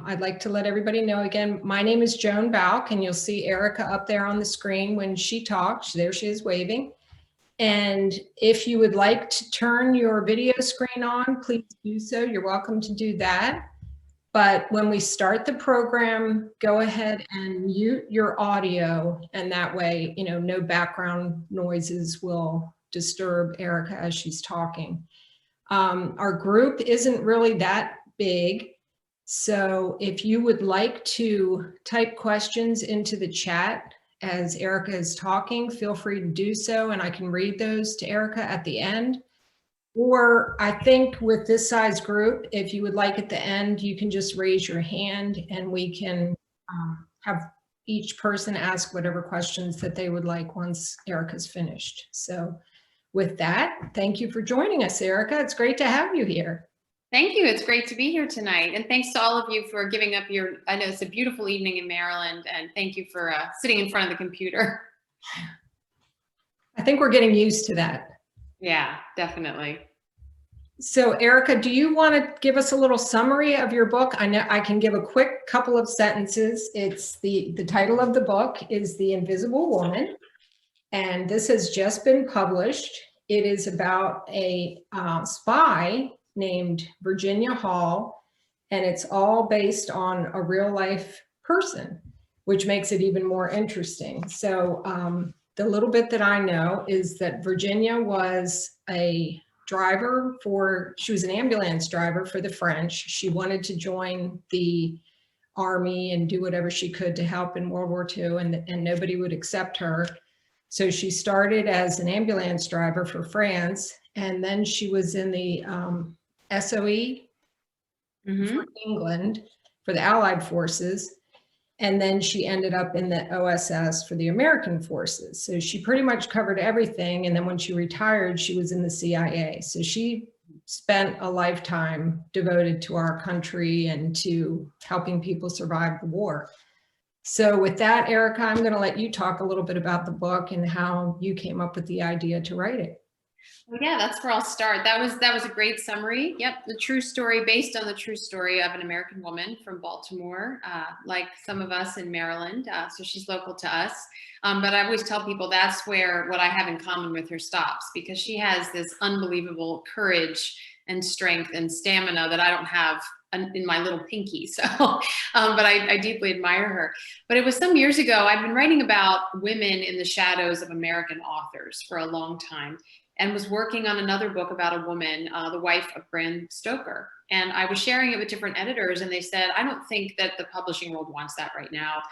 I'd like to let everybody know again, my name is Joan Balk, and you'll see Erika up there on the screen when she talks. There she is waving. And if you would like to turn your video screen on, please do so. You're welcome to do that. But when we start the program, go ahead and mute your audio, and that way, no background noises will disturb Erika as she's talking. Our group isn't really that big. So if you would like to type questions into the chat as Erika is talking, feel free to do so, and I can read those to Erika at the end. Or I think with this size group, if you would like at the end, you can just raise your hand and we can have each person ask whatever questions that they would like once Erika's finished. So with that, thank you for joining us, Erika. It's great to have you here. Thank you. It's great to be here tonight. And thanks to all of you for giving up I know it's a beautiful evening in Maryland, and thank you for sitting in front of the computer. I think we're getting used to that. Yeah, definitely. So Erika, do you want to give us a little summary of your book? I know I can give a quick couple of sentences. It's the title of the book is The Invisible Woman, and this has just been published. It is about a spy named Virginia Hall, and it's all based on a real life person, which makes it even more interesting. So the little bit that I know is that Virginia was a driver she was an ambulance driver for the French. She wanted to join the army and do whatever she could to help in World War II, and nobody would accept her. So she started as an ambulance driver for France, and then she was in the SOE for England for the Allied forces. And then she ended up in the OSS for the American forces. So she pretty much covered everything. And then when she retired, she was in the CIA. So she spent a lifetime devoted to our country and to helping people survive the war. So with that, Erika, I'm going to let you talk a little bit about the book and how you came up with the idea to write it. Well, yeah, that's where I'll start. That was a great summary. Yep, the true story based on the true story of an American woman from Baltimore, like some of us in Maryland. So she's local to us. But I always tell people that's where what I have in common with her stops, because she has this unbelievable courage and strength and stamina that I don't have in my little pinky. So, but I deeply admire her. But it was some years ago. I've been writing about women in the shadows of American authors for a long time, and was working on another book about a woman, the wife of Bram Stoker. And I was sharing it with different editors, and they said, I don't think that the publishing world wants that right now.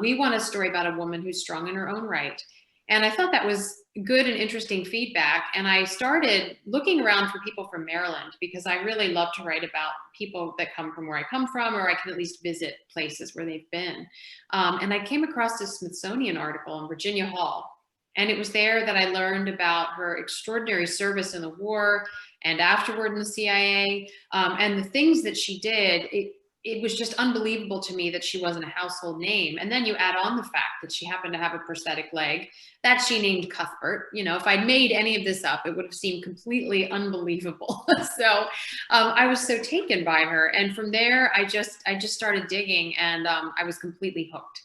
We want a story about a woman who's strong in her own right. And I thought that was good and interesting feedback. And I started looking around for people from Maryland, because I really love to write about people that come from where I come from, or I can at least visit places where they've been. And I came across this Smithsonian article on Virginia Hall. And it was there that I learned about her extraordinary service in the war and afterward in the CIA, and the things that she did. It was just unbelievable to me that she wasn't a household name. And then you add on the fact that she happened to have a prosthetic leg that she named Cuthbert. If I'd made any of this up, it would have seemed completely unbelievable. So I was so taken by her. And from there, I just started digging, and I was completely hooked.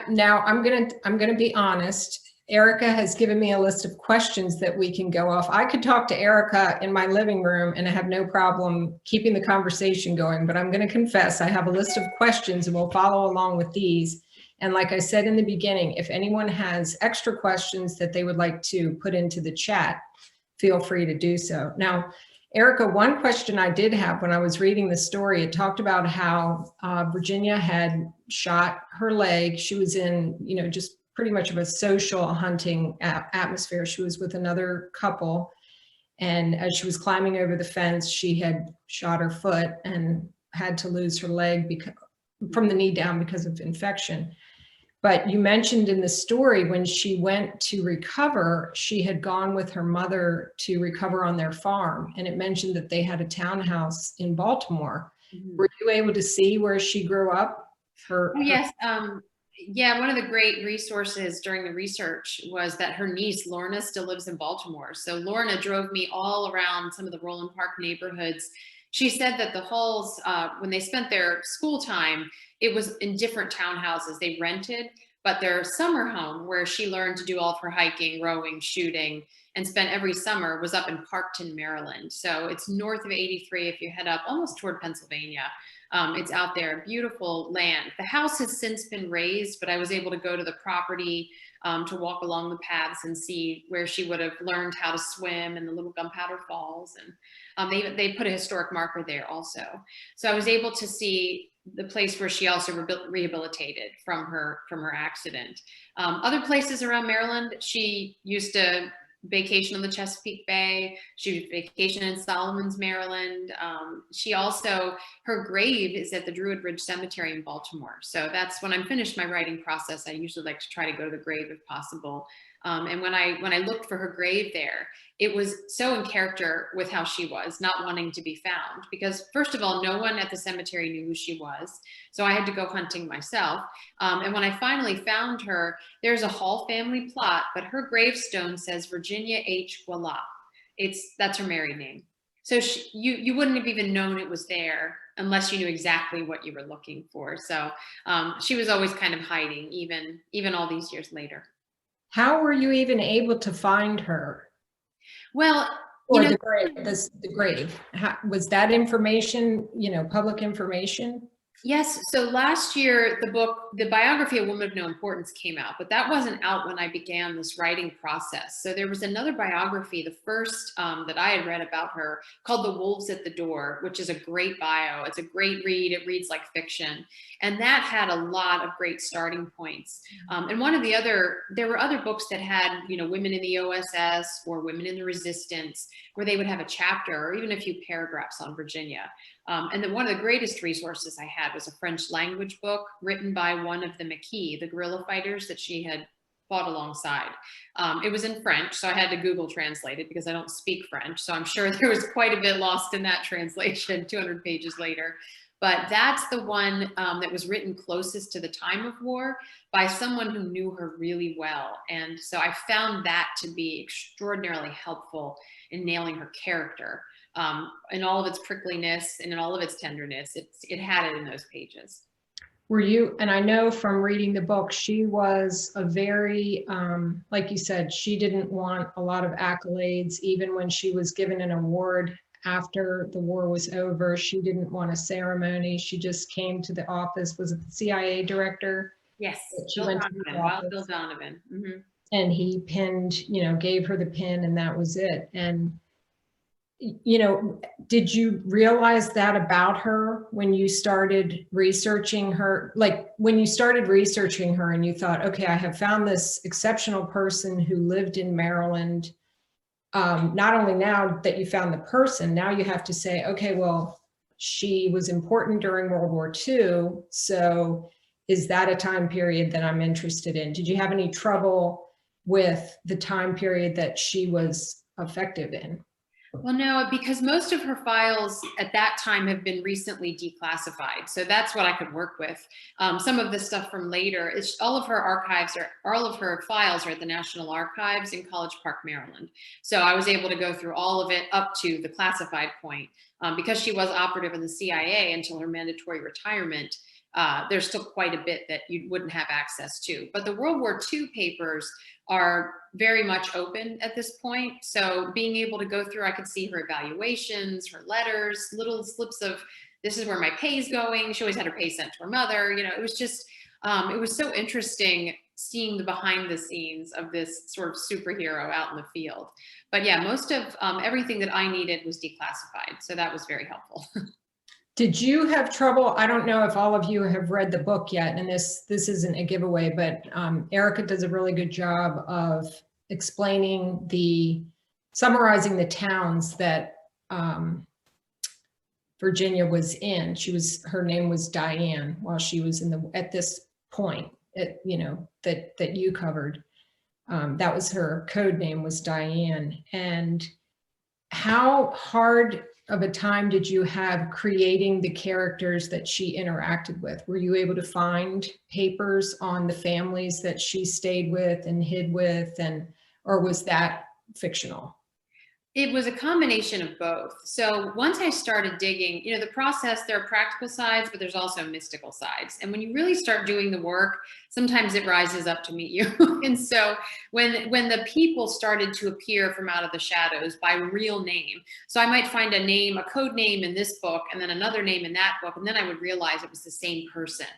Now I'm gonna be honest. Erika has given me a list of questions that we can go off. I could talk to Erika in my living room and I have no problem keeping the conversation going, but I'm going to confess I have a list of questions, and we'll follow along with these. And like I said in the beginning, if anyone has extra questions that they would like to put into the chat, feel free to do so. Now, Erika, one question I did have when I was reading the story, it talked about how Virginia had shot her leg. She was in, just pretty much of a social hunting atmosphere. She was with another couple, and as she was climbing over the fence, she had shot her foot and had to lose her leg from the knee down because of infection. But you mentioned in the story, when she went to recover, she had gone with her mother to recover on their farm. And it mentioned that they had a townhouse in Baltimore. Mm-hmm. Were you able to see where she grew up? Yes. Yeah, one of the great resources during the research was that her niece, Lorna, still lives in Baltimore. So Lorna drove me all around some of the Roland Park neighborhoods. she said that the Halls, when they spent their school time, it was in different townhouses they rented, but their summer home where she learned to do all of her hiking, rowing, shooting, and spent every summer was up in Parkton, Maryland. So it's north of 83 if you head up almost toward Pennsylvania. It's out there, beautiful land. The house has since been razed, but I was able to go to the property to walk along the paths and see where she would have learned how to swim and the little Gunpowder Falls. And they put a historic marker there also. So I was able to see the place where she also rehabilitated from her accident. Other places around Maryland, she used to vacation on the Chesapeake Bay. She would vacation in Solomons, Maryland. She also, her grave is at the Druid Ridge Cemetery in Baltimore. So that's when I'm finished my writing process. I usually like to try to go to the grave if possible. And when I looked for her grave there, it was so in character with how she was, not wanting to be found. Because first of all, no one at the cemetery knew who she was. So I had to go hunting myself. And when I finally found her, there's a Hall family plot, but her gravestone says Virginia H. Wallach. That's her married name. So you wouldn't have even known it was there unless you knew exactly what you were looking for. So she was always kind of hiding, even all these years later. How were you even able to find her? Well, Or the grave. Was that information, public information? Yes. So last year, the biography of Woman of No Importance came out, but that wasn't out when I began this writing process. So there was another biography, the first that I had read about her, called The Wolves at the Door, which is a great bio. It's a great read. It reads like fiction. And that had a lot of great starting points. And there were other books that had, women in the OSS or women in the resistance, where they would have a chapter or even a few paragraphs on Virginia. And then one of the greatest resources I had was a French language book written by one of the Maquis, the guerrilla fighters that she had fought alongside. It was in French, so I had to Google translate it because I don't speak French. So I'm sure there was quite a bit lost in that translation 200 pages later. But that's the one that was written closest to the time of war by someone who knew her really well. And so I found that to be extraordinarily helpful in nailing her character. In all of its prickliness and in all of its tenderness, it had it in those pages. And I know from reading the book, she was a very, like you said, she didn't want a lot of accolades. Even when she was given an award after the war was over, she didn't want a ceremony. She just came to the office. Was it the CIA director? Yes, Wild Bill Donovan. Mm-hmm. And he pinned, gave her the pin, and that was it. And did you realize that about her when you started researching her? Like when you started researching her and you thought, okay, I have found this exceptional person who lived in Maryland. Not only now that you found the person, now you have to say, okay, well, she was important during World War II. So is that a time period that I'm interested in? Did you have any trouble with the time period that she was effective in? Well, no, because most of her files at that time have been recently declassified. So that's what I could work with. Some of the stuff from later, all of her files are at the National Archives in College Park, Maryland. So I was able to go through all of it up to the classified point. Because she was operative in the CIA until her mandatory retirement, there's still quite a bit that you wouldn't have access to. But the World War II papers are very much open at this point. So being able to go through, I could see her evaluations, her letters, little slips of, this is where my pay is going. She always had her pay sent to her mother. It was just, it was so interesting seeing the behind the scenes of this sort of superhero out in the field. But yeah, most of everything that I needed was declassified. So that was very helpful. Did you have trouble? I don't know if all of you have read the book yet, and this isn't a giveaway, but Erika does a really good job of summarizing the towns that Virginia was in. Her name was Diane while she was at this point, that you covered. That was her code name, was Diane. And how hard of a time did you have creating the characters that she interacted with? Were you able to find papers on the families that she stayed with and hid with, or was that fictional? It was a combination of both. So once I started digging, the process, there are practical sides, but there's also mystical sides. And when you really start doing the work, sometimes it rises up to meet you. And so when the people started to appear from out of the shadows by real name, so I might find a name, a code name in this book, and then another name in that book, and then I would realize it was the same person,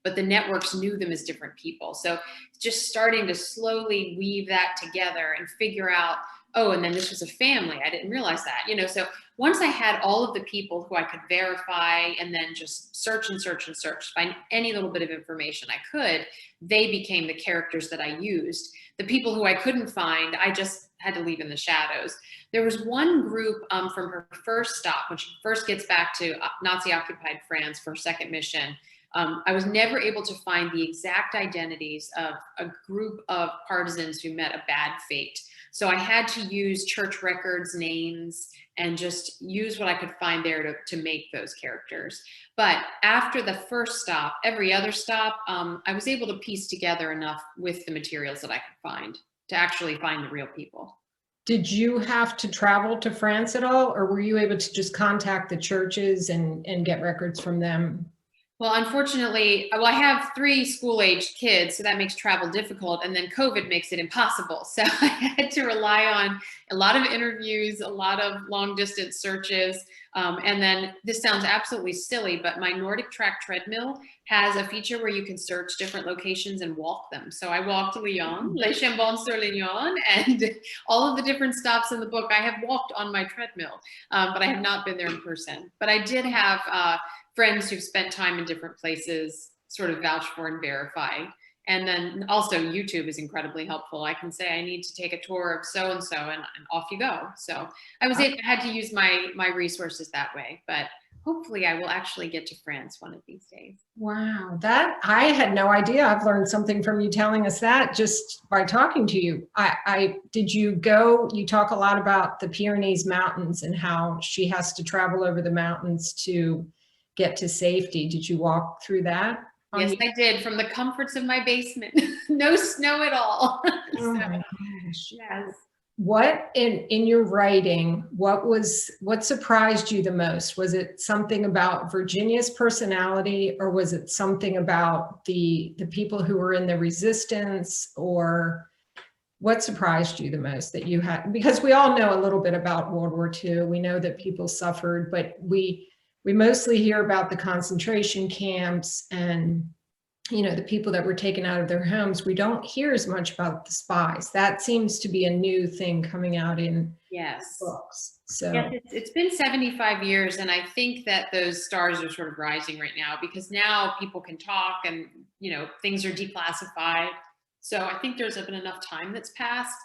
but the networks knew them as different people. So just starting to slowly weave that together and figure out, oh, and then this was a family. I didn't realize that, So once I had all of the people who I could verify and then just search and search and search, find any little bit of information I could, they became the characters that I used. The people who I couldn't find, I just had to leave in the shadows. There was one group from her first stop, when she first gets back to Nazi-occupied France for her second mission. I was never able to find the exact identities of a group of partisans who met a bad fate. So I had to use church records, names, and just use what I could find there to make those characters. But after the first stop, every other stop, I was able to piece together enough with the materials that I could find to actually find the real people. Did you have to travel to France at all, or were you able to just contact the churches and get records from them? Well, unfortunately, I have 3 school-aged kids, so that makes travel difficult, and then COVID makes it impossible. So I had to rely on a lot of interviews, a lot of long-distance searches, and then this sounds absolutely silly, but my Nordic Track treadmill has a feature where you can search different locations and walk them. So I walked Lyon, Les Chambon-sur-Lignon, and all of the different stops in the book I have walked on my treadmill, but I have not been there in person. But I did have friends who've spent time in different places sort of vouch for and verify. And then also YouTube is incredibly helpful. I can say I need to take a tour of so-and-so and off you go. So I had to use my resources that way, but hopefully I will actually get to France one of these days. Wow, that I had no idea. I've learned something from you telling us that just by talking to you. Did you go, you talk a lot about the Pyrenees Mountains and how she has to travel over the mountains to get to safety. Did you walk through that? Yes, I did, from the comforts of my basement. No snow at all. Oh my gosh. Yes. What in your writing, what surprised you the most? Was it something about Virginia's personality, or was it something about the people who were in the resistance, or what surprised you the most that you had? Because we all know a little bit about World War II. We know that people suffered, but we mostly hear about the concentration camps and, the people that were taken out of their homes. We don't hear as much about the spies. That seems to be a new thing coming out in books. So yes, it's been 75 years, and I think that those stars are sort of rising right now, because now people can talk and, things are declassified. So I think there's been enough time that's passed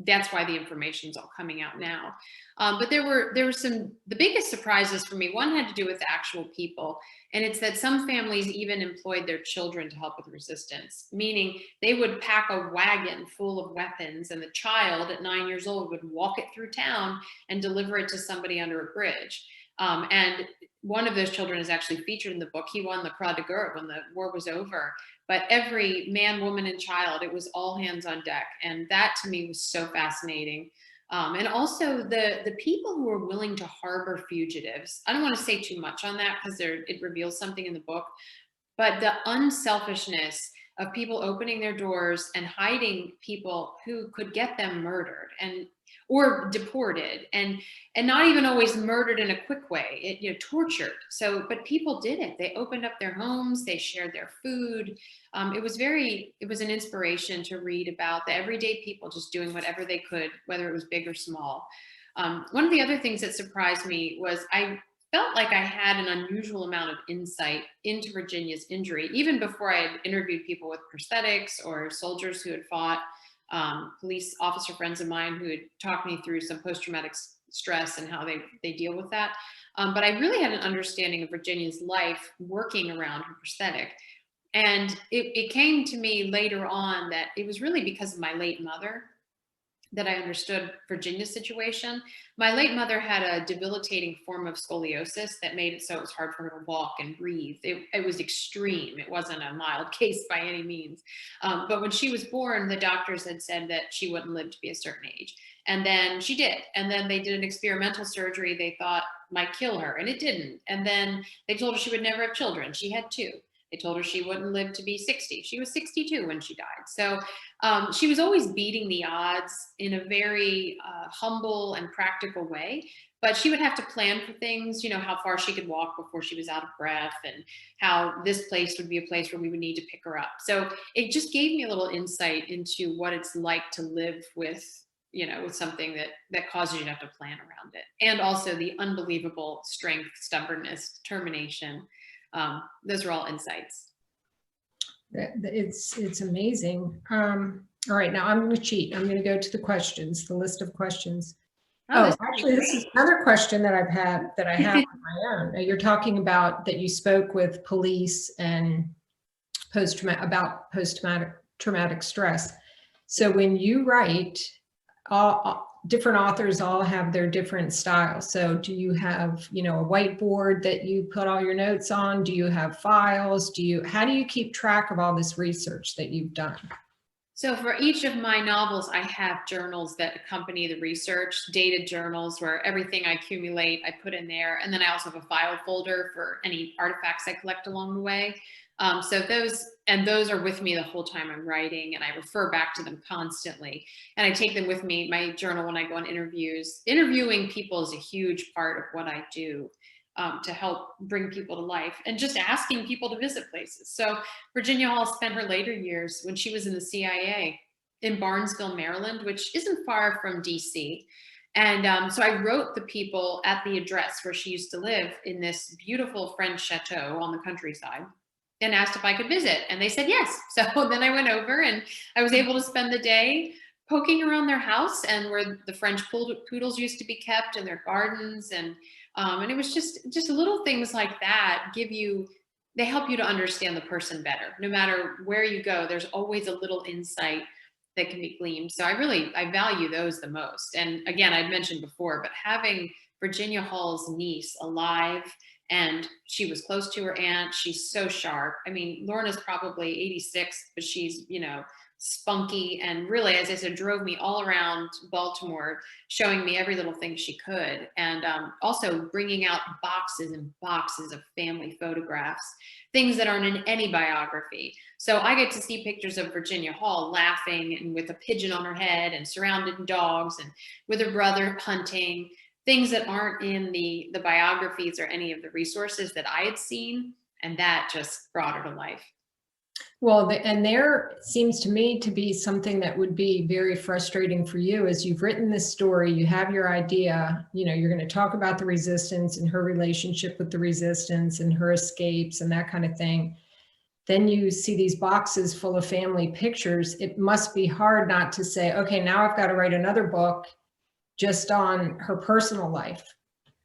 that's why the information's all coming out now. But there were the biggest surprises for me. One had to do with the actual people. And it's that some families even employed their children to help with resistance, meaning they would pack a wagon full of weapons, and the child at 9 years old would walk it through town and deliver it to somebody under a bridge. And one of those children is actually featured in the book. He won the Croix de Guerre when the war was over. But every man, woman, and child, it was all hands on deck. And that to me was so fascinating. And also the people who were willing to harbor fugitives. I don't want to say too much on that because it reveals something in the book, but the unselfishness of people opening their doors and hiding people who could get them murdered or deported, and not even always murdered in a quick way, tortured. So, but people did it. They opened up their homes, they shared their food. It was an inspiration to read about the everyday people just doing whatever they could, whether it was big or small. One of the other things that surprised me was I felt like I had an unusual amount of insight into Virginia's injury, even before I had interviewed people with prosthetics or soldiers who had fought. Police officer friends of mine who had talked me through some post-traumatic stress and how they deal with that. But I really had an understanding of Virginia's life working around her prosthetic. And it came to me later on that it was really because of my late mother. that I understood Virginia's situation. My late mother had a debilitating form of scoliosis that made it so it was hard for her to walk and breathe. It was extreme. It wasn't a mild case by any means. But when she was born, the doctors had said that she wouldn't live to be a certain age. And then she did. And then they did an experimental surgery they thought might kill her, and it didn't. And then they told her she would never have children. She had two. They told her she wouldn't live to be 60. She was 62 when she died. So she was always beating the odds in a very humble and practical way. But she would have to plan for things, how far she could walk before she was out of breath, and how this place would be a place where we would need to pick her up. So it just gave me a little insight into what it's like to live with with something that causes you to have to plan around it. And also the unbelievable strength, stubbornness, determination. Those are all insights. It's amazing. All right, now I'm going to cheat. I'm going to go to the list of questions. Oh, actually, this is another question that I have on my own. Now, you're talking about that you spoke with police and post-traumatic stress. So when you write, all different authors all have their different styles. So do you have, a whiteboard that you put all your notes on? Do you have files? How do you keep track of all this research that you've done? So for each of my novels, I have journals that accompany the research, dated journals where everything I accumulate, I put in there. And then I also have a file folder for any artifacts I collect along the way. So those are with me the whole time I'm writing, and I refer back to them constantly. And I take them with me, my journal, when I go on interviews. Interviewing people is a huge part of what I do. To help bring people to life, and just asking people to visit places. So Virginia Hall spent her later years when she was in the CIA in Barnesville, Maryland, which isn't far from DC. And so I wrote the people at the address where she used to live in this beautiful French chateau on the countryside, and asked if I could visit. And they said yes. So then I went over, and I was able to spend the day poking around their house and where the French poodles used to be kept, and their gardens. And it was just little things like that they help you to understand the person better. No matter where you go, there's always a little insight that can be gleaned. So I value those the most. And again, I'd mentioned before, but having Virginia Hall's niece alive, and she was close to her aunt. She's so sharp. I mean, Lorna's probably 86, but she's, spunky, and really, as I said, drove me all around Baltimore, showing me every little thing she could. And also bringing out boxes and boxes of family photographs, things that aren't in any biography. So I get to see pictures of Virginia Hall laughing and with a pigeon on her head and surrounded in dogs, and with her brother hunting, things that aren't in the biographies or any of the resources that I had seen. And that just brought her to life. Well, and there seems to me to be something that would be very frustrating for you, as you've written this story, you have your idea, you're going to talk about the resistance and her relationship with the resistance and her escapes and that kind of thing. Then you see these boxes full of family pictures. It must be hard not to say, okay, now I've got to write another book just on her personal life.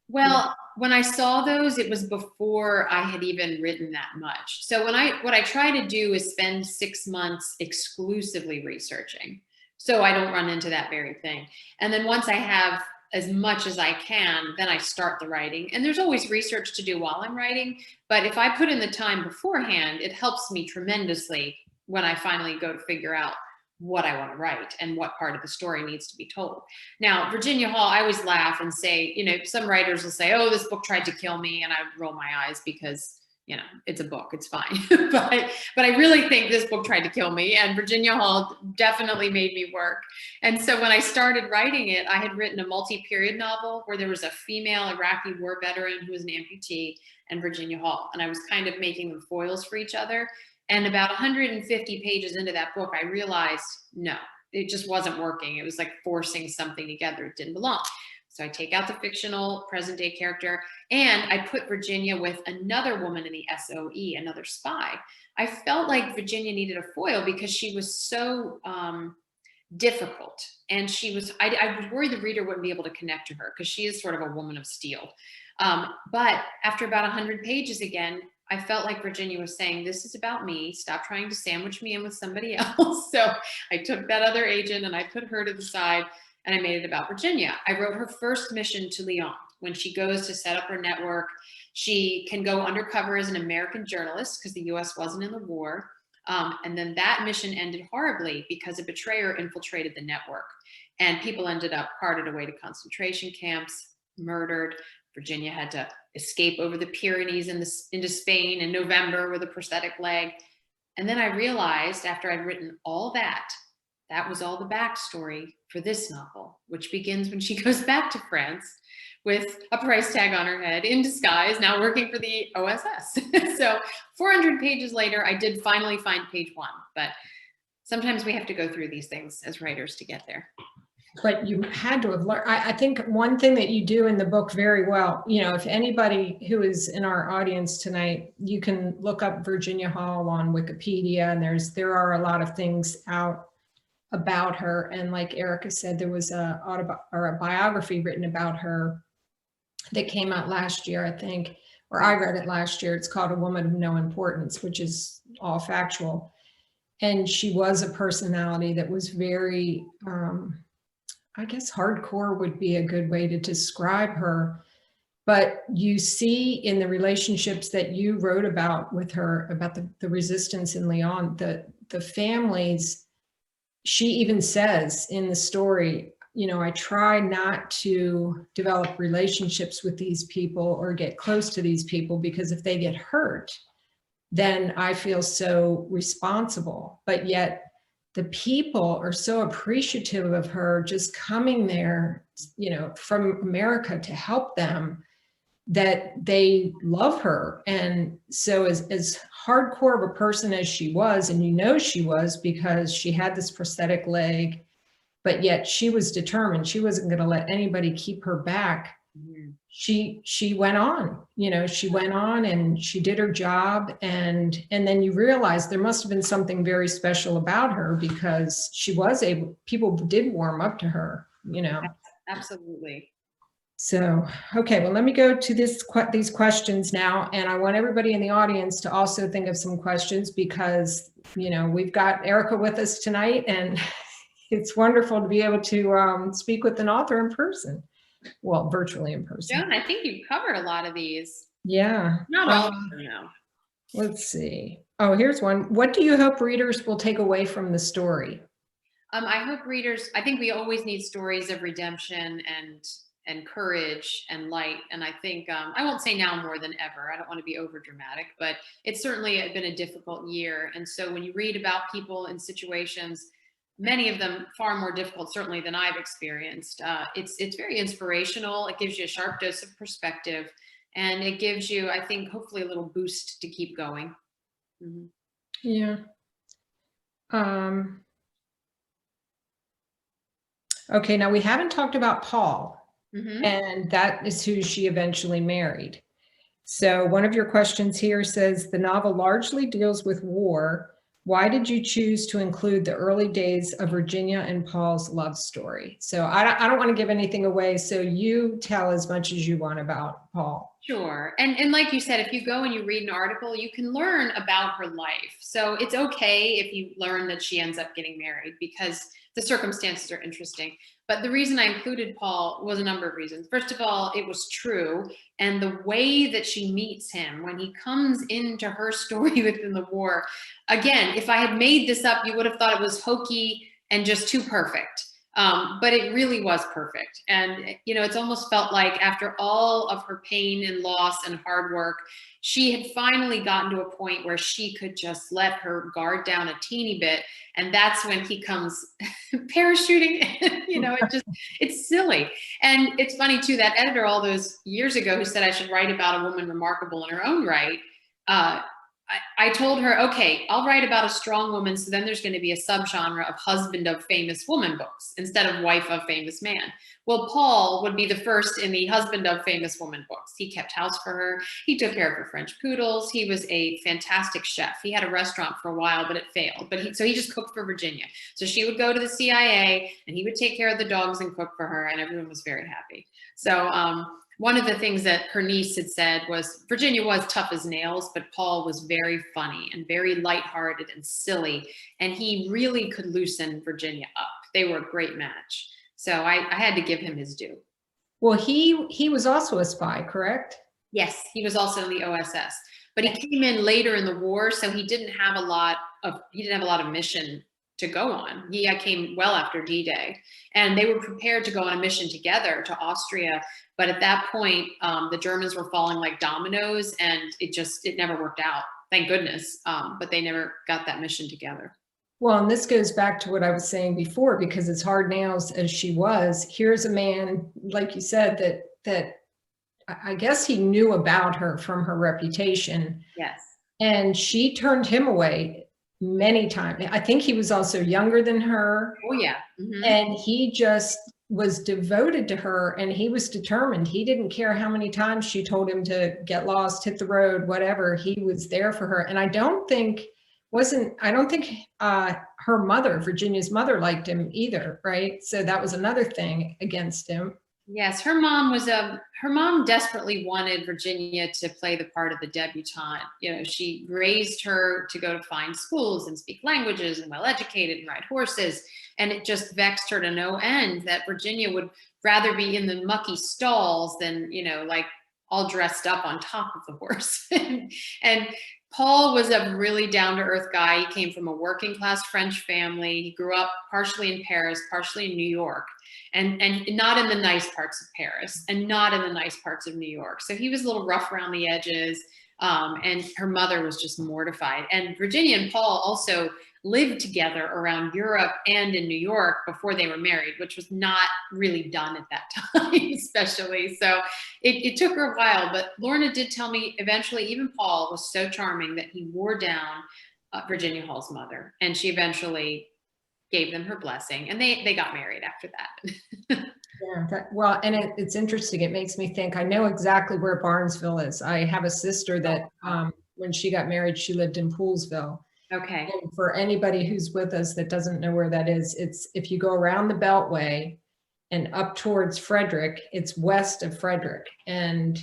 Well, when I saw those, it was before I had even written that much. So what I try to do is spend 6 months exclusively researching, so I don't run into that very thing. And then once I have as much as I can, then I start the writing. And there's always research to do while I'm writing, but if I put in the time beforehand, it helps me tremendously when I finally go to figure out what I want to write and what part of the story needs to be told. Now, Virginia Hall, I always laugh and say, some writers will say, oh, this book tried to kill me. And I roll my eyes because, it's a book, it's fine. but I really think this book tried to kill me, and Virginia Hall definitely made me work. And so when I started writing it, I had written a multi-period novel where there was a female Iraqi war veteran who was an amputee, and Virginia Hall. And I was kind of making them foils for each other. And about 150 pages into that book, I realized, no, it just wasn't working. It was like forcing something together. It didn't belong. So I take out the fictional present day character, and I put Virginia with another woman in the SOE, another spy. I felt like Virginia needed a foil because she was so difficult. And I was worried the reader wouldn't be able to connect to her because she is sort of a woman of steel. But after about 100 pages again, I felt like Virginia was saying, this is about me. Stop trying to sandwich me in with somebody else. So I took that other agent and I put her to the side and I made it about Virginia. I wrote her first mission to Lyon. When she goes to set up her network, she can go undercover as an American journalist because the US wasn't in the war. And then that mission ended horribly because a betrayer infiltrated the network and people ended up carted away to concentration camps, murdered. Virginia had to escape over the Pyrenees into Spain in November with a prosthetic leg. And then I realized after I'd written all that, that was all the backstory for this novel, which begins when she goes back to France with a price tag on her head in disguise, now working for the OSS. So 400 pages later, I did finally find page 1, but sometimes we have to go through these things as writers to get there. But you had to have learned. I think one thing that you do in the book very well, you know, if anybody who is in our audience tonight, you can look up Virginia Hall on Wikipedia, and there are a lot of things out about her. And like Erika said, there was a biography written about her that came out last year, I think, or I read it last year. It's called A Woman of No Importance, which is all factual. And she was a personality that was very, I guess hardcore would be a good way to describe her. But you see in the relationships that you wrote about with her, about the resistance in Lyon, the families, she even says in the story, you know, I try not to develop relationships with these people or get close to these people because if they get hurt, then I feel so responsible. But yet the people are so appreciative of her just coming there, you know, from America to help them, that they love her. And so as hardcore of a person as she was, and you know she was because she had this prosthetic leg, but yet she was determined. She wasn't going to let anybody keep her back. Mm-hmm. She went on, you know, she went on and she did her job. And then you realize there must have been something very special about her because she was able, people did warm up to her, you know. Absolutely. So, okay, well, let me go to these questions now. And I want everybody in the audience to also think of some questions because, you know, we've got Erika with us tonight and it's wonderful to be able to speak with an author in person. Well, virtually in person. Joan, I think you've covered a lot of these. Yeah. Not all of them, no. Let's see. Oh, here's one. What do you hope readers will take away from the story? I hope readers, I think we always need stories of redemption and courage and light. And I think, I won't say now more than ever, I don't want to be over dramatic, but it's certainly been a difficult year. And so when you read about people in situations, many of them far more difficult, certainly than I've experienced, it's very inspirational. It gives you a sharp dose of perspective and it gives you, I think, hopefully a little boost to keep going. Mm-hmm. Yeah. Okay, now we haven't talked about Paul. Mm-hmm. And that is who she eventually married. So one of your questions here says, the novel largely deals with war. Why did you choose to include the early days of Virginia and Paul's love story? So I don't want to give anything away. So you tell as much as you want about Paul. Sure. And like you said, if you go and you read an article, you can learn about her life. So it's okay if you learn that she ends up getting married because the circumstances are interesting. But the reason I included Paul was a number of reasons. First of all, it was true. And the way that she meets him when he comes into her story within the war, again, if I had made this up, you would have thought it was hokey and just too perfect. But it really was perfect. And, you know, it's almost felt like after all of her pain and loss and hard work, she had finally gotten to a point where she could just let her guard down a teeny bit. And that's when he comes parachuting, you know, it's silly. And it's funny too, that editor all those years ago who said I should write about a woman remarkable in her own right, I told her, okay, I'll write about a strong woman. So then there's going to be a subgenre of husband of famous woman books instead of wife of famous man. Well, Paul would be the first in the husband of famous woman books. He kept house for her. He took care of her French poodles. He was a fantastic chef. He had a restaurant for a while, but it failed. So he just cooked for Virginia. So she would go to the CIA and he would take care of the dogs and cook for her and everyone was very happy. So one of the things that her niece had said was Virginia was tough as nails, but Paul was very funny and very lighthearted and silly. And he really could loosen Virginia up. They were a great match. So I had to give him his due. Well, he was also a spy, correct? Yes, he was also in the OSS, but he came in later in the war, so he didn't have a lot of mission to go on. He came well after D-Day, and they were prepared to go on a mission together to Austria. But at that point, the Germans were falling like dominoes, and it never worked out. Thank goodness, but they never got that mission together. Well, and this goes back to what I was saying before, because as hard nails as she was, here's a man, like you said, that I guess he knew about her from her reputation. Yes. And she turned him away many times. I think he was also younger than her. Oh, yeah. Mm-hmm. And he just was devoted to her, and he was determined. He didn't care how many times she told him to get lost, hit the road, whatever. He was there for her. And I don't think her mother, Virginia's mother, liked him either, right? So that was another thing against him. Yes, her mom desperately wanted Virginia to play the part of the debutante. You know, she raised her to go to fine schools and speak languages and well-educated and ride horses. And it just vexed her to no end that Virginia would rather be in the mucky stalls than, like all dressed up on top of the horse. And Paul was a really down-to-earth guy. He came from a working-class French family. He grew up partially in Paris, partially in New York, and not in the nice parts of Paris and not in the nice parts of New York. So he was a little rough around the edges, and her mother was just mortified. And Virginia and Paul also lived together around Europe and in New York before they were married, which was not really done at that time, especially. So it took her a while, but Lorna did tell me eventually even Paul was so charming that he wore down Virginia Hall's mother, and she eventually gave them her blessing, and they got married after that. Yeah, it's interesting. It makes me think, I know exactly where Barnesville is. I have a sister that when she got married, she lived in Poolesville. Okay. And for anybody who's with us that doesn't know where that is, it's if you go around the Beltway and up towards Frederick, it's west of Frederick, and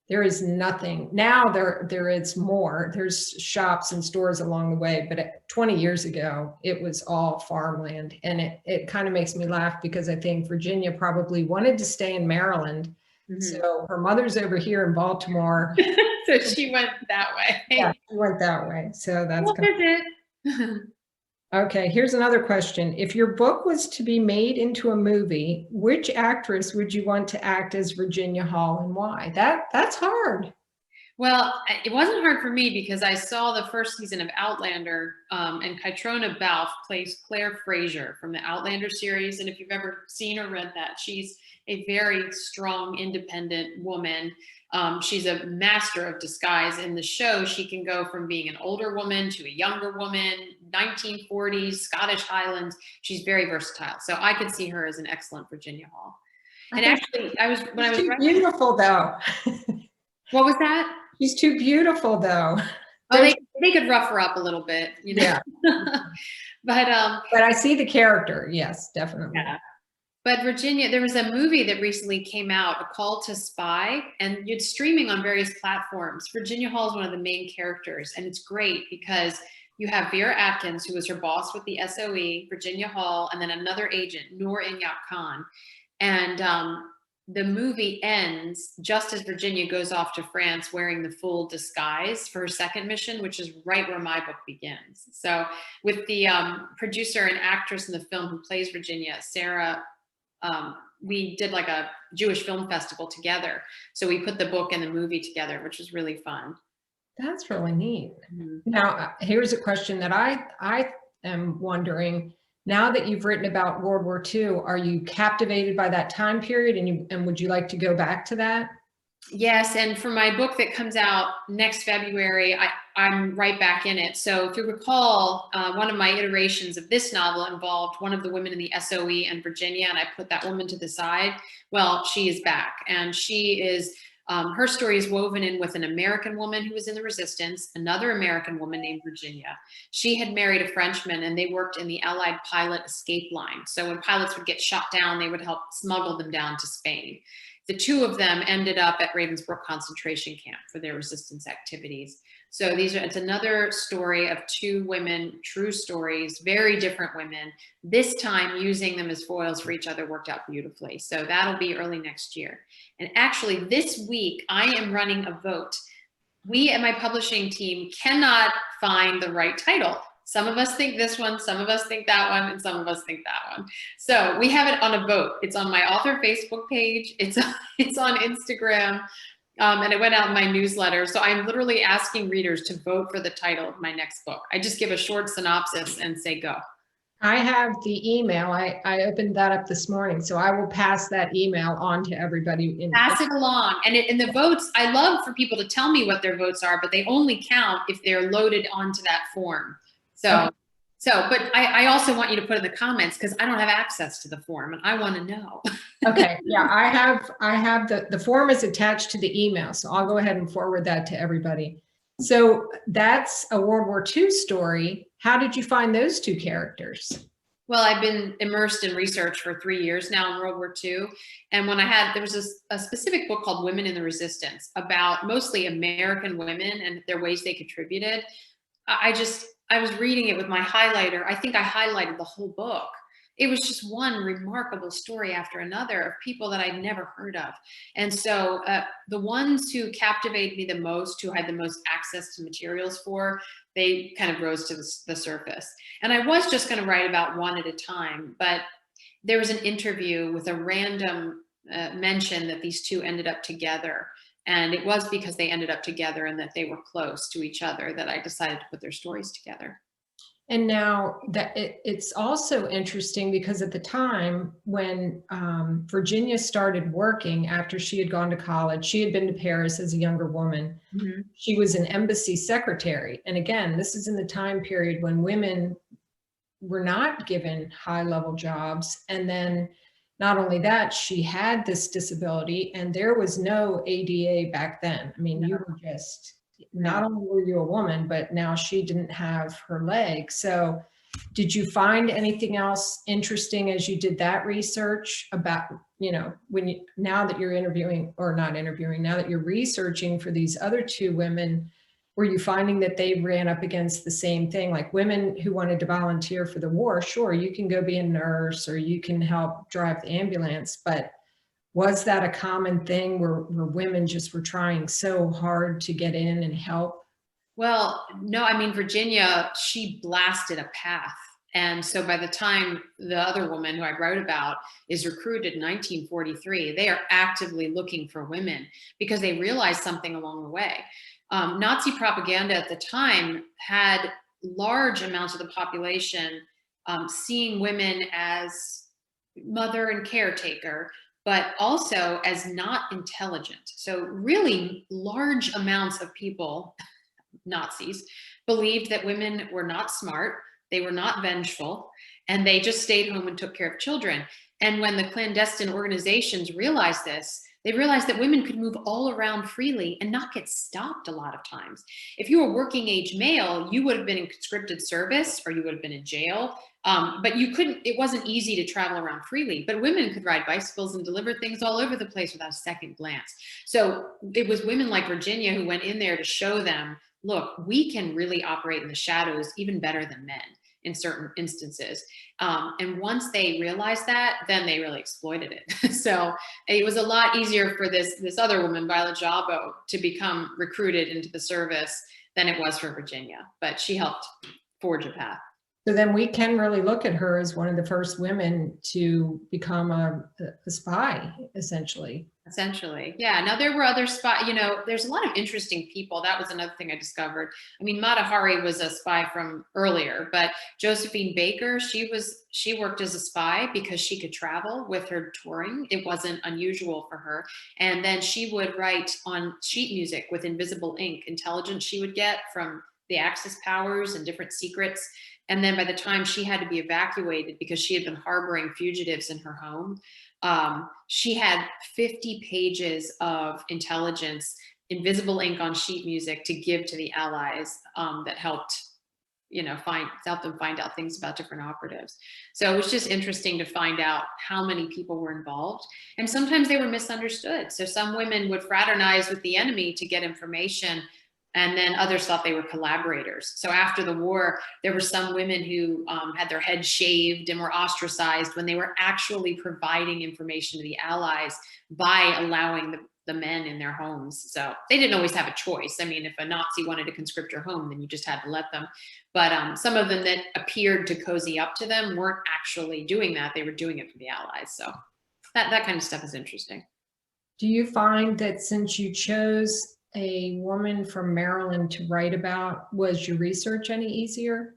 there is nothing. Now there is more. There's shops and stores along the way, but 20 years ago, it was all farmland. And it kind of makes me laugh because I think Virginia probably wanted to stay in Maryland. Mm-hmm. So her mother's over here in Baltimore. So she went that way. Yeah, she went that way. So that's what is it? Okay, here's another question. If your book was to be made into a movie, which actress would you want to act as Virginia Hall, and why? That's hard. Well, it wasn't hard for me because I saw the first season of Outlander, and Kytrona Balfe plays Claire Fraser from the Outlander series. And if you've ever seen or read that, she's a very strong, independent woman. She's a master of disguise. In the show, she can go from being an older woman to a younger woman, 1940s, Scottish Highlands. She's very versatile. So I could see her as an excellent Virginia Hall. And actually, She's beautiful though. What was that? She's too beautiful though. Oh, they could rough her up a little bit, Yeah. But I see the character. Yes, definitely. Yeah. But Virginia, there was a movie that recently came out, A Call to Spy, and it's streaming on various platforms. Virginia Hall is one of the main characters, and it's great because you have Vera Atkins, who was her boss with the SOE, Virginia Hall, and then another agent, Noor Inayat Khan. And the movie ends just as Virginia goes off to France wearing the full disguise for her second mission, which is right where my book begins. So with the producer and actress in the film who plays Virginia, Sarah, we did like a Jewish film festival together. So we put the book and the movie together, which was really fun. That's really neat. Mm-hmm. Now, here's a question that I am wondering. Now that you've written about World War II, are you captivated by that time period, and would you like to go back to that? Yes, and for my book that comes out next February, I'm right back in it. So if you recall, one of my iterations of this novel involved one of the women in the SOE and Virginia, and I put that woman to the side. Well, she is back, and she is, her story is woven in with an American woman who was in the resistance, another American woman named Virginia. She had married a Frenchman, and they worked in the Allied pilot escape line. So when pilots would get shot down, they would help smuggle them down to Spain. the two of them ended up at Ravensbrück concentration camp for their resistance activities. So it's another story of two women, true stories, very different women. This time using them as foils for each other worked out beautifully. So that'll be early next year. And actually this week I am running a vote. We at my publishing team cannot find the right title. Some of us think this one, some of us think that one, and some of us think that one. So we have it on a vote. It's on my author Facebook page. It's on Instagram. And it went out in my newsletter. So I'm literally asking readers to vote for the title of my next book. I just give a short synopsis and say go. I have the email. I opened that up this morning, so I will pass that email on to everybody. Pass it along. And in the votes, I love for people to tell me what their votes are, but they only count if they're loaded onto that form. So, but I also want you to put in the comments because I don't have access to the form and I want to know. Okay, yeah, I have the form is attached to the email, so I'll go ahead and forward that to everybody. So that's a World War II story. How did you find those two characters? Well, I've been immersed in research for 3 years now in World War II. And when there was a specific book called Women in the Resistance about mostly American women and their ways they contributed. I was reading it with my highlighter. I think I highlighted the whole book. It was just one remarkable story after another of people that I'd never heard of. And so the ones who captivated me the most, who I had the most access to materials for, they kind of rose to the surface. And I was just going to write about one at a time, but there was an interview with a random mention that these two ended up together. And it was because they ended up together and that they were close to each other that I decided to put their stories together. And now that it's also interesting because at the time when Virginia started working after she had gone to college, she had been to Paris as a younger woman. Mm-hmm. She was an embassy secretary. And again, this is in the time period when women were not given high-level jobs. And then not only that, she had this disability and there was no ADA back then. I mean, you were just, not only were you a woman, but now she didn't have her leg. So did you find anything else interesting as you did that research about, now that you're interviewing or not interviewing, now that you're researching for these other two women, were you finding that they ran up against the same thing? Like women who wanted to volunteer for the war, sure, you can go be a nurse or you can help drive the ambulance, but was that a common thing where women just were trying so hard to get in and help? Well, no, I mean, Virginia, she blasted a path. And so by the time the other woman who I wrote about is recruited in 1943, they are actively looking for women because they realized something along the way. Nazi propaganda at the time had large amounts of the population seeing women as mother and caretaker, but also as not intelligent. So really large amounts of people, Nazis, believed that women were not smart, they were not vengeful, and they just stayed home and took care of children. And when the clandestine organizations realized this, they realized that women could move all around freely and not get stopped a lot of times. If you were a working age male, you would have been in conscripted service or you would have been in jail. But you couldn't, it wasn't easy to travel around freely, but women could ride bicycles and deliver things all over the place without a second glance. So it was women like Virginia who went in there to show them, look, we can really operate in the shadows even better than men in certain instances. And once they realized that, then they really exploited it. So it was a lot easier for this other woman, Violet Jabo, to become recruited into the service than it was for Virginia, but she helped forge a path. So then we can really look at her as one of the first women to become a spy, essentially. Essentially, yeah. Now there were other there's a lot of interesting people. That was another thing I discovered. I mean, Mata Hari was a spy from earlier, but Josephine Baker, she worked as a spy because she could travel with her touring. It wasn't unusual for her. And then she would write on sheet music with invisible ink, intelligence she would get from the Axis powers and different secrets. And then by the time she had to be evacuated because she had been harboring fugitives in her home, she had 50 pages of intelligence, invisible ink on sheet music to give to the Allies that helped help them find out things about different operatives. So it was just interesting to find out how many people were involved. And sometimes they were misunderstood. So some women would fraternize with the enemy to get information, and then others thought they were collaborators. So after the war, there were some women who had their heads shaved and were ostracized when they were actually providing information to the Allies by allowing the men in their homes. So they didn't always have a choice. I mean, if a Nazi wanted to conscript your home, then you just had to let them. But some of them that appeared to cozy up to them weren't actually doing that. They were doing it for the Allies. So that kind of stuff is interesting. Do you find that since you chose a woman from Maryland to write about, was your research any easier?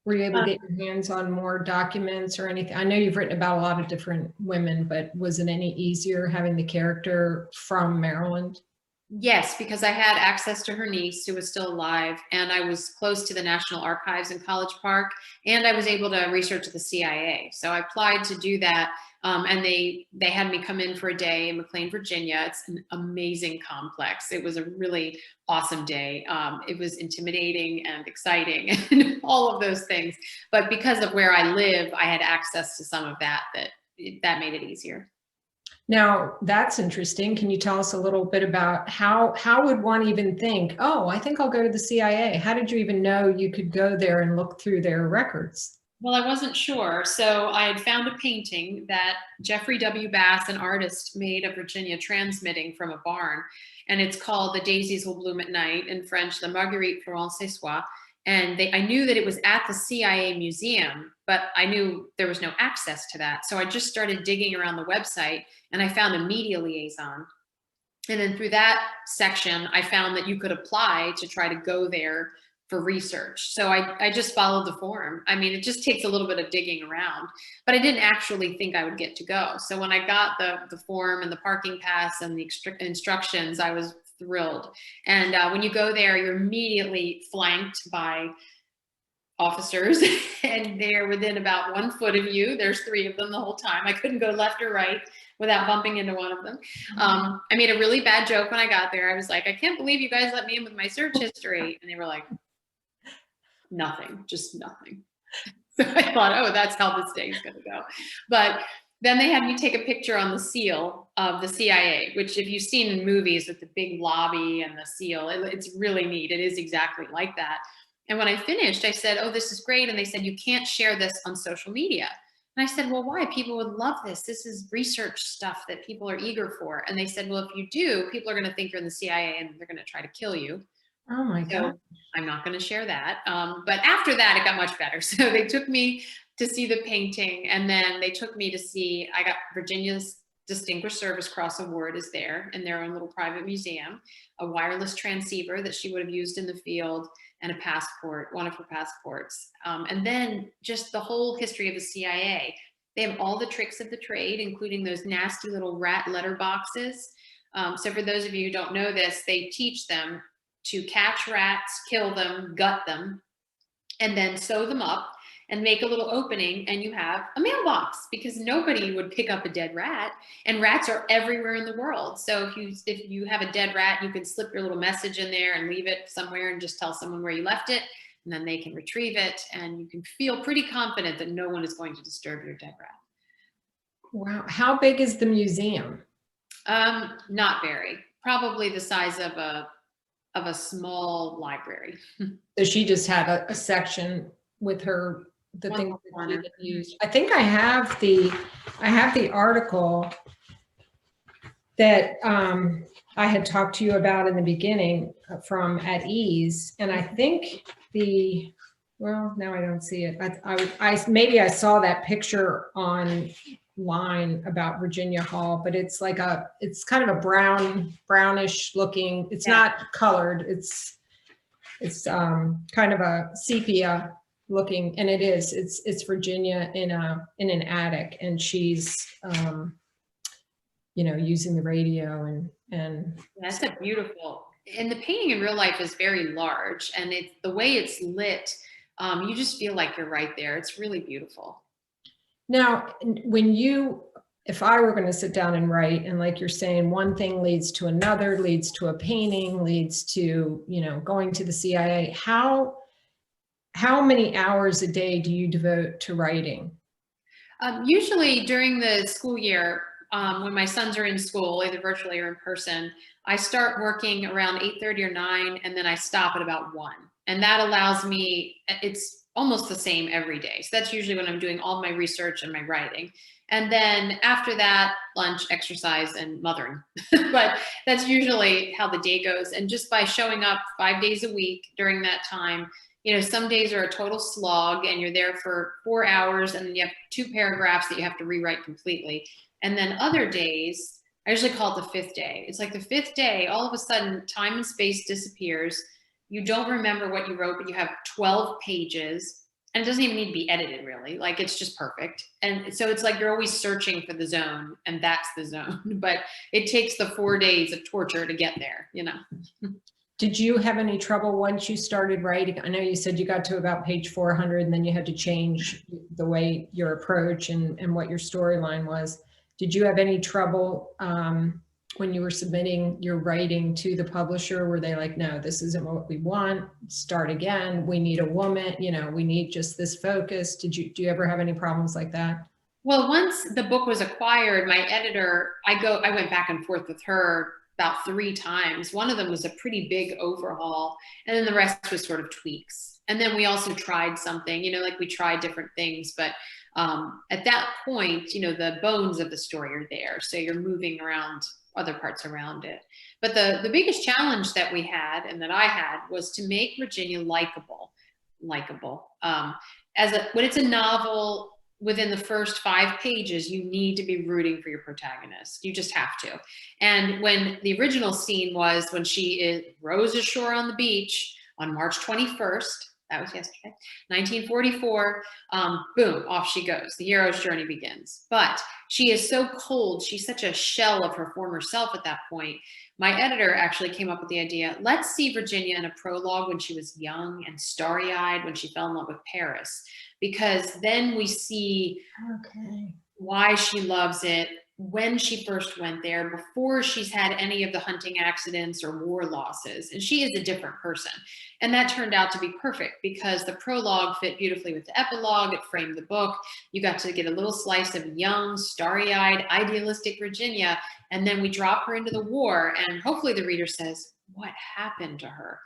Were you able to get your hands on more documents or anything? I know you've written about a lot of different women, but was it any easier having the character from Maryland? Yes, because I had access to her niece who was still alive, and I was close to the National Archives in College Park, and I was able to research the CIA. So I applied to do that, and they had me come in for a day in McLean, Virginia. It's an amazing complex. It was a really awesome day. It was intimidating and exciting and all of those things. But because of where I live, I had access to some of that made it easier. Now, that's interesting. Can you tell us a little bit about how would one even think, oh, I think I'll go to the CIA? How did you even know you could go there and look through their records? Well, I wasn't sure. So I had found a painting that Jeffrey W. Bass, an artist, made of Virginia transmitting from a barn. And it's called The Daisies Will Bloom at Night, in French, the Marguerite Florence ce Soir. And I knew that it was at the CIA museum, but I knew there was no access to that. So I just started digging around the website, and I found a media liaison. And then through that section, I found that you could apply to try to go there for research. So I just followed the form. I mean, it just takes a little bit of digging around, but I didn't actually think I would get to go. So when I got the form and the parking pass and the instructions, I was thrilled. And when you go there, you're immediately flanked by officers, and they're within about 1 foot of you. There's 3 of them the whole time. I couldn't go left or right without bumping into one of them. I made a really bad joke when I got there. I was like, I can't believe you guys let me in with my search history. And they were like, nothing, just nothing. So I thought, oh, that's how this day is going to go. But then they had me take a picture on the seal of the CIA, which if you've seen in movies with the big lobby and the seal, it's really neat. It is exactly like that. And when I finished, I said, oh, this is great. And they said, you can't share this on social media. And I said, well, why? People would love this. This is research stuff that people are eager for. And they said, well, if you do, people are going to think you're in the CIA and they're going to try to kill you. Oh my God. I'm not going to share that. But after that, it got much better. So they took me to see the painting, and then they took me to see, I got Virginia's Distinguished Service Cross Award is there in their own little private museum, a wireless transceiver that she would have used in the field, and a passport, one of her passports. And then just the whole history of the CIA. They have all the tricks of the trade, including those nasty little rat letter boxes. So for those of you who don't know this, they teach them to catch rats, kill them, gut them, and then sew them up and make a little opening, and you have a mailbox, because nobody would pick up a dead rat, and rats are everywhere in the world. So if you have a dead rat, you can slip your little message in there and leave it somewhere and just tell someone where you left it, and then they can retrieve it, and you can feel pretty confident that no one is going to disturb your dead rat. Wow. How big is the museum? Not very. Probably the size of a small library. So she just had a section with her, the One things that corner. she had used. I think I have the article that I had talked to you about in the beginning from At Ease. And I think well, now I don't see it. Maybe I saw that picture online about Virginia Hall, but it's like it's kind of a brownish looking, it's not colored. It's kind of a sepia looking, and it's Virginia in an attic, and she's using the radio and That's a beautiful, and the painting in real life is very large, and the way it's lit, you just feel like you're right there. It's really beautiful. Now, if I were going to sit down and write, and like you're saying, one thing leads to another, leads to a painting, leads to, going to the CIA, how how many hours a day do you devote to writing? Usually during the school year, when my sons are in school, either virtually or in person, I start working around 8:30 or 9, and then I stop at about 1. And that allows me, it's almost the same every day. So that's usually when I'm doing all my research and my writing. And then after that, lunch, exercise, and mothering. But that's usually how the day goes. And just by showing up 5 days a week during that time, some days are a total slog and you're there for 4 hours and then you have 2 paragraphs that you have to rewrite completely. And then other days, I usually call it the fifth day. It's like the fifth day, all of a sudden time and space disappears. You don't remember what you wrote, but you have 12 pages and it doesn't even need to be edited really. Like it's just perfect. And so it's like you're always searching for the zone and that's the zone, but it takes the 4 days of torture to get there. Did you have any trouble once you started writing? I know you said you got to about page 400 and then you had to change the way your approach and what your storyline was. Did you have any trouble when you were submitting your writing to the publisher? Were they like, no, this isn't what we want, start again, we need a woman, we need just this focus? Do you ever have any problems like that? Well, once the book was acquired, my editor, I went back and forth with her about 3 times. One of them was a pretty big overhaul, and then the rest was sort of tweaks. And then we also tried something, like we tried different things, but at that point, the bones of the story are there. So you're moving around other parts around it. But the biggest challenge that we had and that I had was to make Virginia likable. When it's a novel, within the first 5 pages, you need to be rooting for your protagonist. You just have to. And when the original scene was when she rows ashore on the beach on March 21st, that was yesterday, 1944, boom, off she goes. The hero's journey begins. But she is so cold. She's such a shell of her former self at that point. My editor actually came up with the idea, let's see Virginia in a prologue when she was young and starry-eyed when she fell in love with Paris. Because then we see why she loves it, when she first went there, before she's had any of the hunting accidents or war losses. And she is a different person. And that turned out to be perfect because the prologue fit beautifully with the epilogue. It framed the book. You got to get a little slice of young, starry-eyed, idealistic Virginia. And then we drop her into the war. And hopefully the reader says, what happened to her?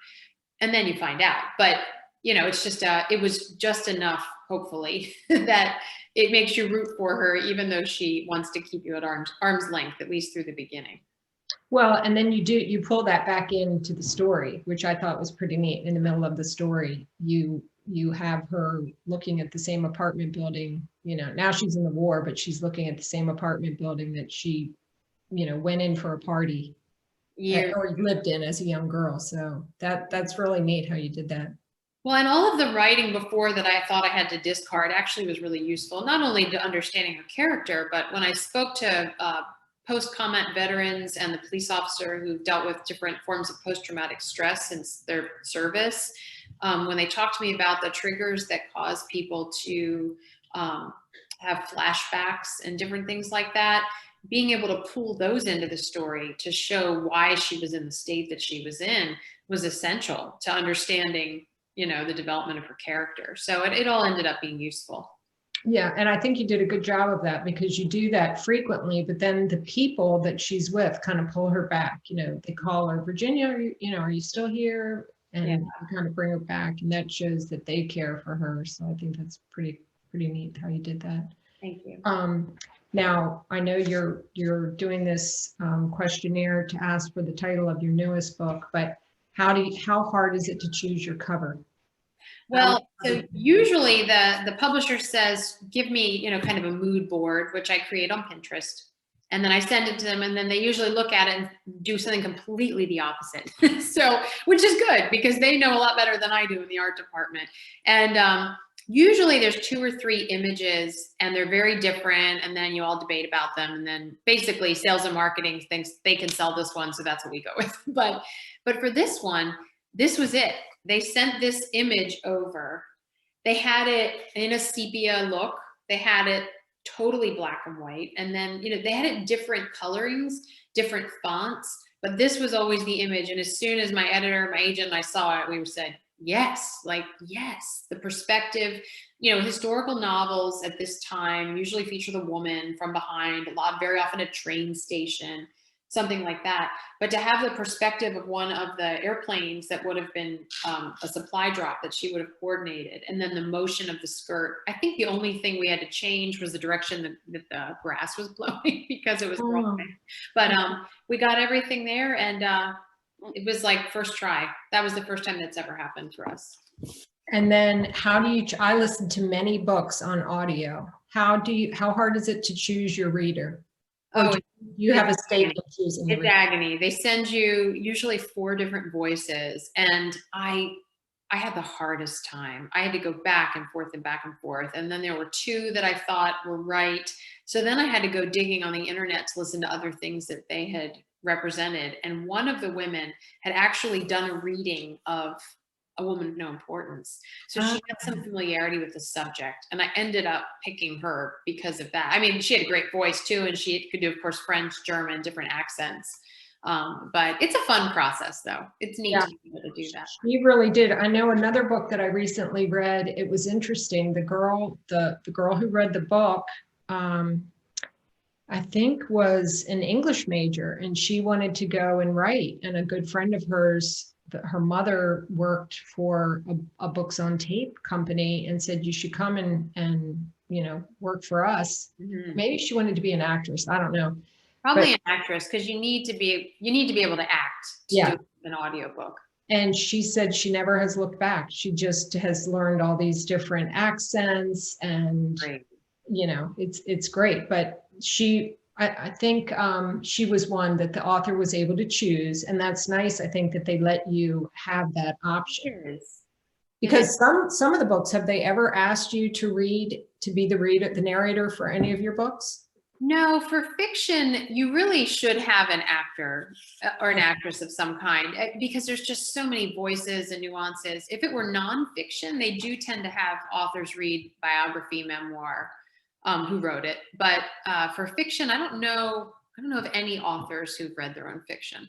And then you find out. But it's just, it was just enough, hopefully, that it makes you root for her, even though she wants to keep you at arm's length, at least through the beginning. Well, and then you pull that back into the story, which I thought was pretty neat. In the middle of the story, you have her looking at the same apartment building, now she's in the war, but she's looking at the same apartment building that she, went in for a party or lived in as a young girl. So that's really neat how you did that. Well, and all of the writing before that I thought I had to discard actually was really useful, not only to understanding her character, but when I spoke to post-combat veterans and the police officer who dealt with different forms of post-traumatic stress since their service, when they talked to me about the triggers that cause people to have flashbacks and different things like that, being able to pull those into the story to show why she was in the state that she was in was essential to understanding the development of her character. So it all ended up being useful. Yeah, and I think you did a good job of that because you do that frequently, but then the people that she's with kind of pull her back. They call her, Virginia, are you still here? And kind of bring her back, and that shows that they care for her. So I think that's pretty neat how you did that. Thank you. Now I know you're doing this questionnaire to ask for the title of your newest book, but how hard is it to choose your cover? Well, so usually the publisher says, give me, kind of a mood board, which I create on Pinterest. And then I send it to them, and then they usually look at it and do something completely the opposite. So, which is good because they know a lot better than I do in the art department. And usually there's 2 or 3 images and they're very different. And then you all debate about them. And then basically sales and marketing thinks they can sell this one. So that's what we go with. But for this one, this was it. They sent this image over. They had it in a sepia look. They had it totally black and white. And then, they had it different colorings, different fonts, but this was always the image. And as soon as my editor, my agent, and I saw it, we said, Yes, like, yes, the perspective, you know, historical novels at this time usually feature the woman from behind, a lot, very often a train station, something like that. But to have the perspective of one of the airplanes that would have been a supply drop that she would have coordinated, and then the motion of the skirt. I think the only thing we had to change was the direction that the grass was blowing because it was Oh, Broadway. But we got everything there, and it was like first try. That was the first time that's ever happened for us. and then how do you, I listen to many books on audio. How hard is it to choose your reader? Or Oh, do you have a stake in choosing the it's reader? agony. They send you usually 4 different voices, and I had the hardest time. I had to go back and forth and back and forth, and then there were 2 that I thought were right. So then I had to go digging on the internet to listen to other things that they had represented. And one of the women had actually done a reading of A Woman of No Importance. So she had some familiarity with the subject, and I ended up picking her because of that. I mean, she had a great voice too, and she could do, of course, French, German, different accents. But it's a fun process, though. It's neat Yeah. to be able to do that. You really did. I know another book that I recently read. It was interesting. The girl who read the book, I think was an English major, and she wanted to go and write. And a good friend of hers, her mother worked for a books on tape company and said, you should come and work for us. Mhm. Maybe she wanted to be an actress. I don't know. Probably an actress, because you need to be able to act to Yeah. do an audiobook. And she said she never has looked back. She just has learned all these different accents, and Great. it's great. But I think she was one that the author was able to choose, and that's nice. I think that they let you have that option. It is. Because some of the books, have they ever asked you to be the narrator for any of your books? No, for fiction, you really should have an actor or an actress of some kind, because there's just so many voices and nuances. If it were nonfiction, they do tend to have authors read biography, memoir, who wrote it. But for fiction, I don't know of any authors who've read their own fiction.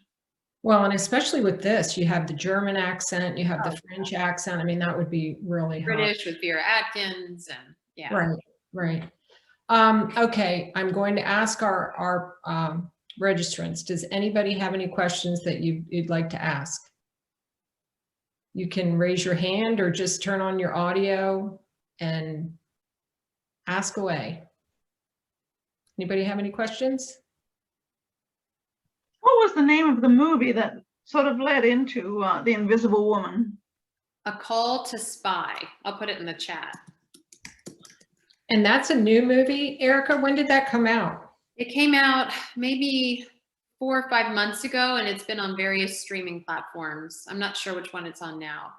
Well, and especially with this, you have the German accent, you have the French accent. I mean, that would be really hard. British with Vera Atkins, and yeah. Right, right. Okay, I'm going to ask our registrants. Does anybody have any questions that you'd like to ask? You can raise your hand or just turn on your audio and ask away. Anybody have any questions? What was the name of the movie that sort of led into The Invisible Woman? A Call to Spy. I'll put it in the chat. And that's a new movie, Erica. When did that come out? It came out maybe 4 or 5 months ago, and it's been on various streaming platforms. I'm not sure which one it's on now.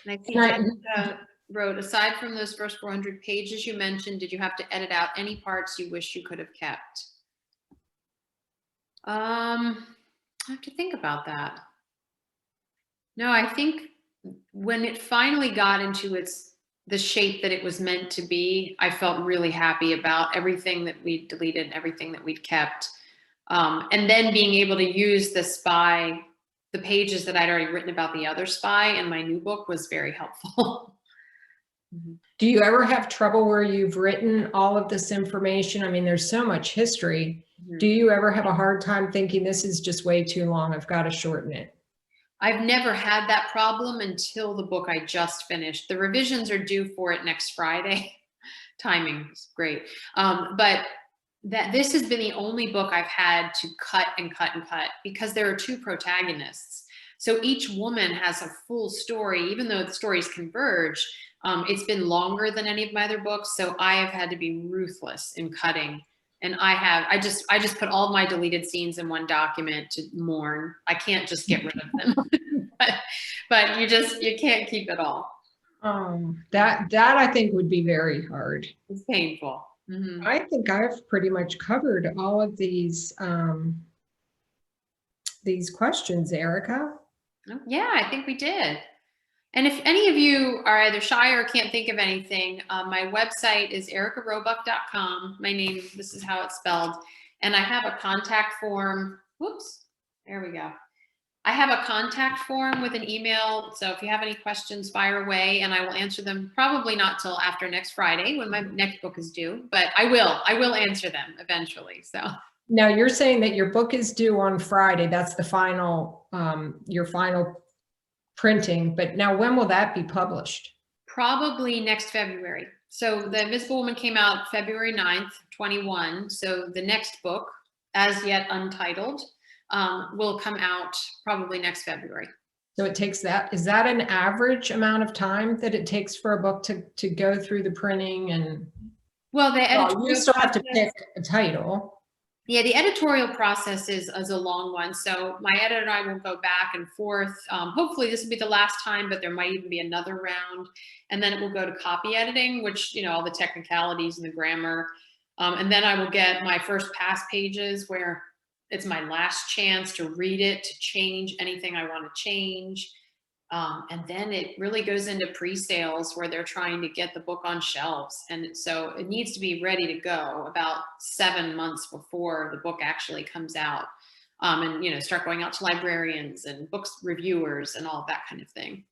And I think Jessica wrote, aside from those first 400 pages you mentioned, did you have to edit out any parts you wish you could have kept? I have to think about that. No, I think when it finally got into the shape that it was meant to be, I felt really happy about everything that we deleted, everything that we'd kept. And then being able to use the pages that I'd already written about the other spy in my new book was very helpful. Do you ever have trouble where you've written all of this information? I mean, there's so much history. Do you ever have a hard time thinking this is just way too long? I've got to shorten it. I've never had that problem until the book I just finished. The revisions are due for it next Friday. Timing is great. But this has been the only book I've had to cut and cut and cut, because there are 2 protagonists. So each woman has a full story, even though the stories converge. It's been longer than any of my other books, so I have had to be ruthless in cutting. And I just put all my deleted scenes in one document to mourn. I can't just get rid of them. but you can't keep it all. That I think would be very hard. It's painful. Mm-hmm. I think I've pretty much covered all of these questions, Erica. Yeah, I think we did. And if any of you are either shy or can't think of anything, my website is erikarobuck.com. My name, this is how it's spelled. And I have a contact form. Whoops, there we go. I have a contact form with an email. So if you have any questions, fire away and I will answer them, probably not till after next Friday when my next book is due, but I will answer them eventually. So Now you're saying that your book is due on Friday. That's the final, your final printing, but now when will that be published? probably next February. So The Invisible Woman came out February 9th, 21. So the next book, as yet untitled, will come out probably next February. So it takes that, is that an average amount of time that it takes for a book to go through the printing and? Well, the editorial You still have to process- pick a title. Yeah, the editorial process is a long one. So my editor and I will go back and forth. Hopefully this will be the last time, but there might even be another round. And then it will go to copy editing, which, you know, all the technicalities and the grammar. And then I will get my first pass pages where it's my last chance to read it, to change anything I want to change. And then it really goes into pre-sales where they're trying to get the book on shelves. And so it needs to be ready to go about 7 months before the book actually comes out. And, you know, start going out to librarians and books reviewers and all of that kind of thing.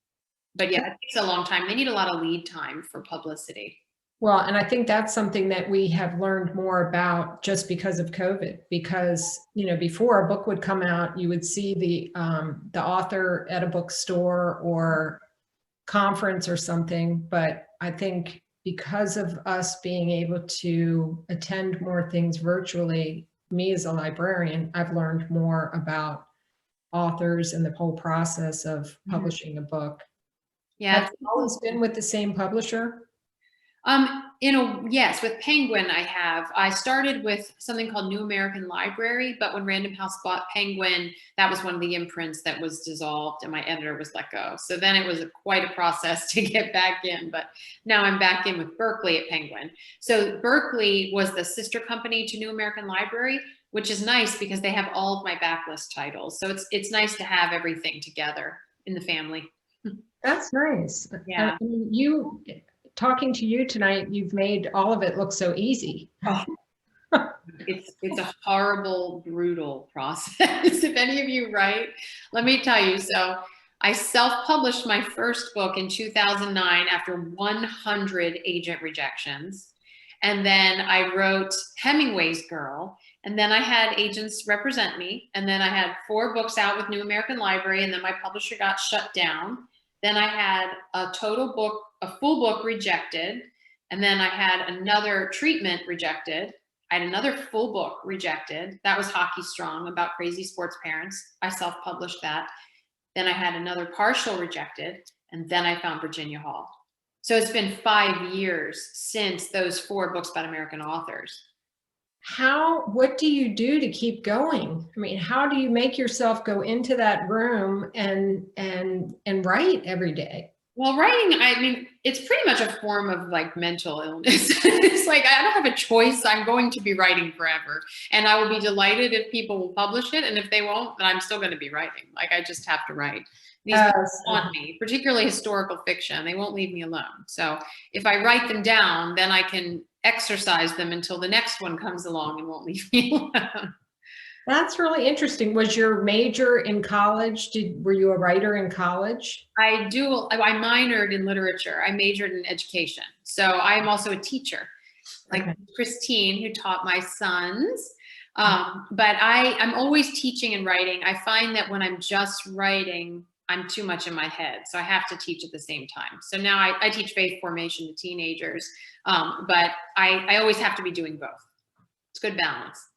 But yeah, it takes a long time. They need a lot of lead time for publicity. Well, and I think that's something that we have learned more about just because of COVID, because, you know, before a book would come out, you would see the author at a bookstore or conference or something. But I think because of us being able to attend more things virtually, me as a librarian, I've learned more about authors and the whole process of publishing a book. Yeah. Have you always been with the same publisher? Yes, with Penguin I started with something called New American Library, but when Random House bought Penguin, that was one of the imprints that was dissolved and my editor was let go. So then it was quite a process to get back in, but now I'm back in with Berkeley at Penguin. So Berkeley was the sister company to New American Library, which is nice because they have all of my backlist titles. So it's nice to have everything together in the family. That's nice. Yeah. I mean, talking to you tonight, you've made all of it look so easy. Oh. It's a horrible, brutal process. If any of you write, let me tell you. So I self-published my first book in 2009 after 100 agent rejections. And then I wrote Hemingway's Girl. And then I had agents represent me. And then I had 4 books out with New American Library. And then my publisher got shut down. Then I had a full book rejected. And then I had another treatment rejected. I had another full book rejected. That was Hockey Strong, about crazy sports parents. I self-published that. Then I had another partial rejected. And then I found Virginia Hall. So it's been 5 years since those 4 books about American authors. What do you do to keep going? I mean, how do you make yourself go into that room and write every day? Well, writing, I mean, it's pretty much a form of like mental illness. It's like, I don't have a choice. I'm going to be writing forever. And I will be delighted if people will publish it. And if they won't, then I'm still going to be writing. Like, I just have to write. These people want me, particularly historical fiction. They won't leave me alone. So if I write them down, then I can exercise them until the next one comes along and won't leave me alone. That's really interesting. Was your major in college? Were you a writer in college? I minored in literature. I majored in education. So I'm also a teacher, like Christine, who taught my sons. But I'm always teaching and writing. I find that when I'm just writing, I'm too much in my head. So I have to teach at the same time. So now I teach faith formation to teenagers, but I always have to be doing both. It's good balance.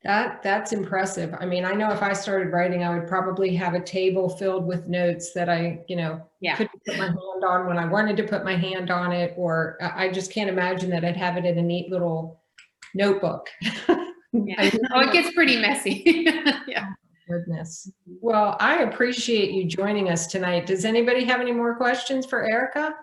That's impressive. I mean, I know if I started writing, I would probably have a table filled with notes that I, couldn't put my hand on when I wanted to put my hand on it, or I just can't imagine that I'd have it in a neat little notebook. Yeah. It gets pretty messy. Yeah. Goodness. Well, I appreciate you joining us tonight. Does anybody have any more questions for Erika?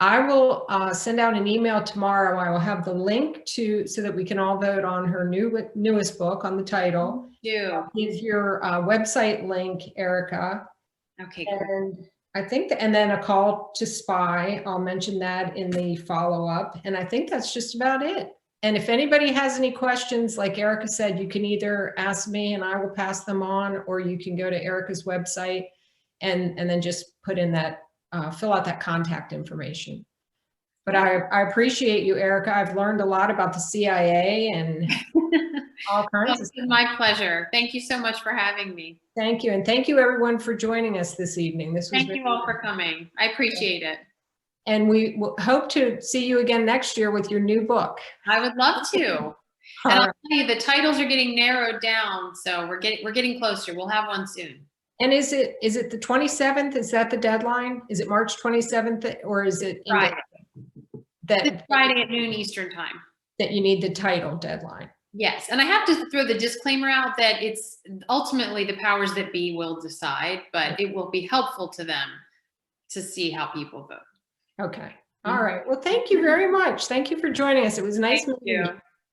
I will send out an email tomorrow. I will have the link so that we can all vote on her newest book on the title. Give your website link, Erika. Okay. And I think, and then a call to SPY. I'll mention that in the follow-up. And I think that's just about it. And if anybody has any questions, like Erika said, you can either ask me and I will pass them on, or you can go to Erika's website and then just put in that, fill out that contact information. But I appreciate you, Erika. I've learned a lot about the CIA and all kinds of stuff. My pleasure. Thank you so much for having me. Thank you. And thank you everyone for joining us this evening. This was Thank you all for coming. I appreciate it. And we hope to see you again next year with your new book. I would love to. All And I'll right. tell you, the titles are getting narrowed down, so we're getting closer. We'll have one soon. And is it the 27th? Is that the deadline? Is it March 27th, or is it Friday. This that Friday at noon Eastern time. that you need the title deadline? Yes, and I have to throw the disclaimer out that it's ultimately the powers that be will decide, but it will be helpful to them to see how people vote. Okay. All right. Well, thank you very much. Thank you for joining us. It was nice Thank meeting you. you.